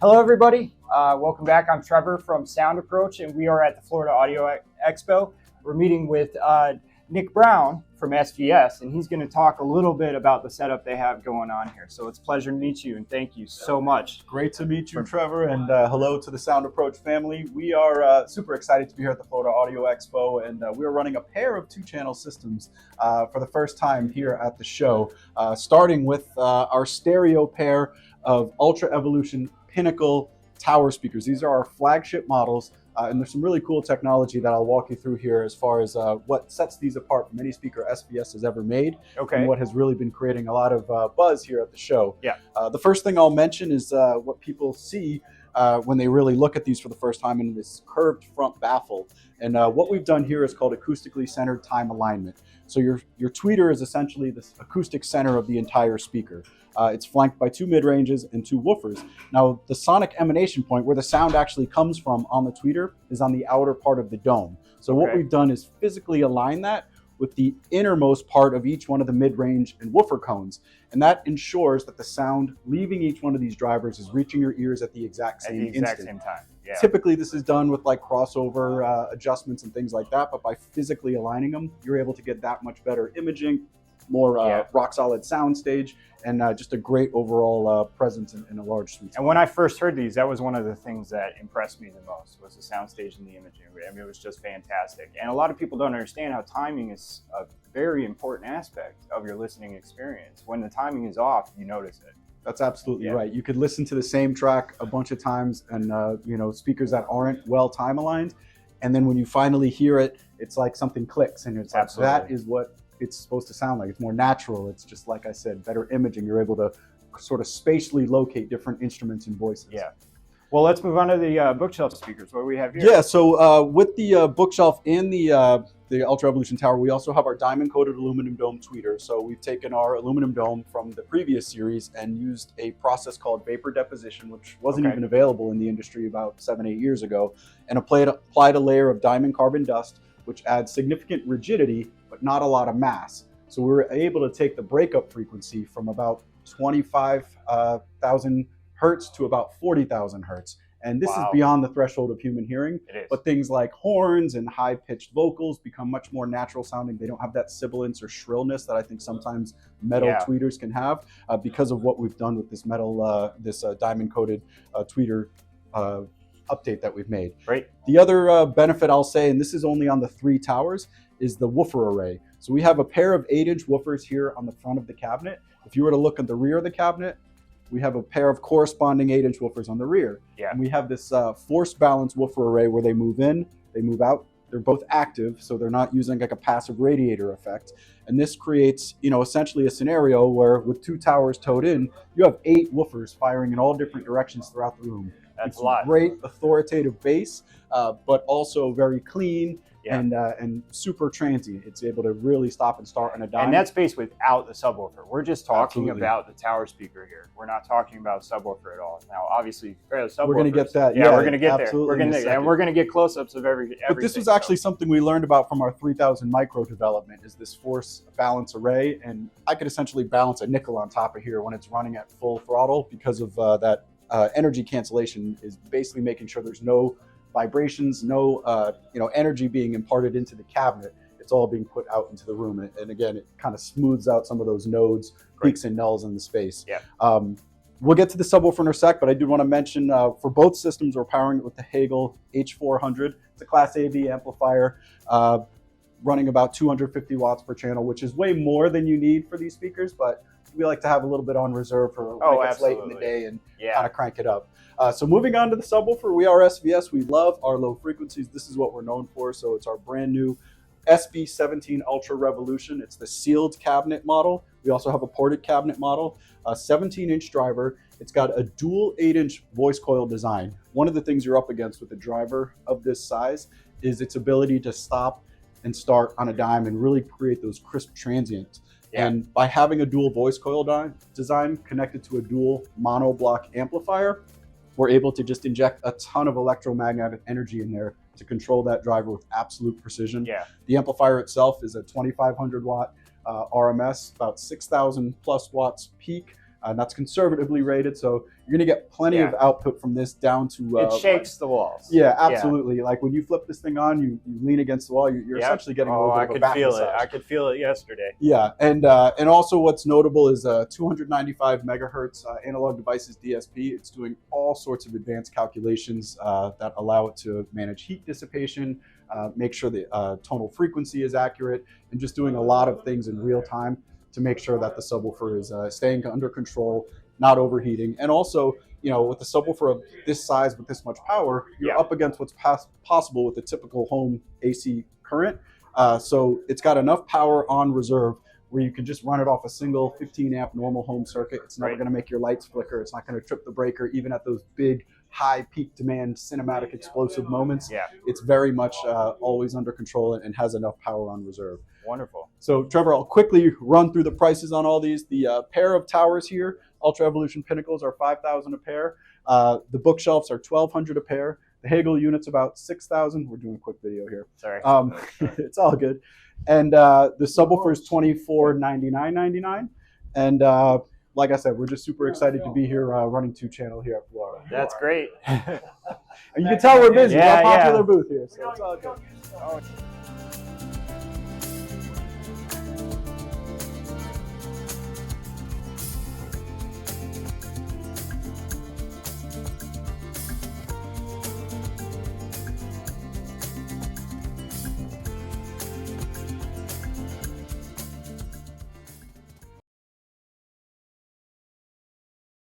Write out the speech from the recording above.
Hello, everybody. Welcome back. I'm Trevor from Sound Approach, and we are at the Florida Audio Expo. We're meeting with Nick Brown from SVS, and he's going to talk a little bit about the setup they have going on here. So it's a pleasure to meet you, and thank you so much. Great to meet you, Trevor, and hello to the Sound Approach family. We are super excited to be here at the Florida Audio Expo, and we're running a pair of two-channel systems for the first time here at the show, starting with our stereo pair of Ultra Evolution Pinnacle tower speakers. These are our flagship models, and there's some really cool technology that I'll walk you through here as far as what sets these apart from any speaker SVS has ever made, and what has really been creating a lot of buzz here at the show. Yeah. The first thing I'll mention is what people see when they really look at these for the first time in this curved front baffle. And what we've done here is called acoustically centered time alignment. So your tweeter is essentially this acoustic center of the entire speaker. It's flanked by two mid-ranges and two woofers. Now, the sonic emanation point, where the sound actually comes from on the tweeter, is on the outer part of the dome. So what we've done is physically align that with the innermost part of each one of the mid-range and woofer cones. And that ensures that the sound leaving each one of these drivers is reaching your ears at the exact same instant. Time. Yeah. Typically, this is done with like crossover adjustments and things like that, but by physically aligning them, you're able to get that much better imaging, more rock solid sound stage, and just a great overall presence in a large suite. And when I first heard these, that was one of the things that impressed me the most, was the soundstage and the imaging. I mean, it was just fantastic. And a lot of people don't understand how timing is a very important aspect of your listening experience. When the timing is off, you notice it. That's absolutely right. You could listen to the same track a bunch of times, and speakers that aren't well time aligned, and then when you finally hear it, it's like something clicks, and it's like, that is what it's supposed to sound like. It's more natural. It's just, like I said, better imaging. You're able to sort of spatially locate different instruments and voices. Yeah. Well, let's move on to the bookshelf speakers. What do we have here? Yeah, so with the bookshelf and the Ultra Evolution Tower, we also have our diamond-coated aluminum dome tweeter. So we've taken our aluminum dome from the previous series and used a process called vapor deposition, which wasn't even available in the industry about 7-8 years ago, and applied a layer of diamond carbon dust, which adds significant rigidity, but not a lot of mass. So we were able to take the breakup frequency from about 25,000 hertz to about 40,000 hertz. And this is beyond the threshold of human hearing. It is. But things like horns and high-pitched vocals become much more natural sounding. They don't have that sibilance or shrillness that I think sometimes metal tweeters can have because of what we've done with this metal, diamond-coated tweeter update that we've made. Right. The other benefit I'll say, and this is only on the 3 towers, is the woofer array. So we have a pair of 8-inch woofers here on the front of the cabinet. If you were to look at the rear of the cabinet, we have a pair of corresponding 8-inch woofers on the rear. Yeah. And we have this force balance woofer array where they move in, they move out. They're both active, so they're not using like a passive radiator effect. And this creates, essentially a scenario where with 2 towers towed in, you have 8 woofers firing in all different directions throughout the room. That's a lot. Great authoritative bass, but also very clean. And super transient. It's able to really stop and start on a dime. And that's based without the subwoofer. We're just talking about the tower speaker here. We're not talking about subwoofer at all. Now, obviously, we're going to get that. Yeah, we're going to get there. We're going to, and we're going to get close-ups of everything. But this was actually something we learned about from our 3000 micro development, is this force balance array. And I could essentially balance a nickel on top of here when it's running at full throttle, because of that energy cancellation is basically making sure there's no vibrations, no energy being imparted into the cabinet. It's all being put out into the room, and again, it kind of smooths out some of those nodes, peaks and nulls in the space. Yeah. We'll get to the subwoofer in a sec, but I do want to mention for both systems, we're powering it with the Hegel H400. It's a Class AV amplifier, running about 250 watts per channel, which is way more than you need for these speakers, but we like to have a little bit on reserve for when it's late in the day and kind of crank it up. So moving on to the subwoofer, we are SVS. We love our low frequencies. This is what we're known for. So it's our brand new SB17 Ultra Evolution. It's the sealed cabinet model. We also have a ported cabinet model, a 17-inch driver. It's got a dual 8-inch voice coil design. One of the things you're up against with a driver of this size is its ability to stop and start on a dime and really create those crisp transients. Yeah. And by having a dual voice coil design connected to a dual mono block amplifier, we're able to just inject a ton of electromagnetic energy in there to control that driver with absolute precision. Yeah. The amplifier itself is a 2500 watt RMS, about 6,000 plus watts peak, And that's conservatively rated, so you're gonna get plenty of output from this down to it shakes the walls. Yeah, absolutely. Like when you flip this thing on, you lean against the wall, you're essentially getting a little bit of a back massage. I could feel it yesterday. Yeah, and also what's notable is 295 megahertz analog devices DSP. It's doing all sorts of advanced calculations that allow it to manage heat dissipation, make sure the tonal frequency is accurate, and just doing a lot of things in real time to make sure that the subwoofer is staying under control, not overheating. And also, you know, with the subwoofer of this size with this much power, you're up against what's possible with a typical home AC current. So it's got enough power on reserve where you can just run it off a single 15 amp normal home circuit. It's never going to make your lights flicker. It's not going to trip the breaker, even at those big, high peak demand, cinematic, explosive moments. Yeah. It's very much always under control and has enough power on reserve. Wonderful. So Trevor, I'll quickly run through the prices on all these. The pair of towers here, Ultra Evolution Pinnacles, are $5,000 a pair. The bookshelves are $1,200 a pair. The Hegel unit's about $6,000. We're doing a quick video here. Sorry. It's all good. And the subwoofer is $2499.99. And like I said, we're just super excited to be here running 2-channel here at Florida. That's great. And you can tell we're busy. Yeah, We're a popular booth here, so it's all good.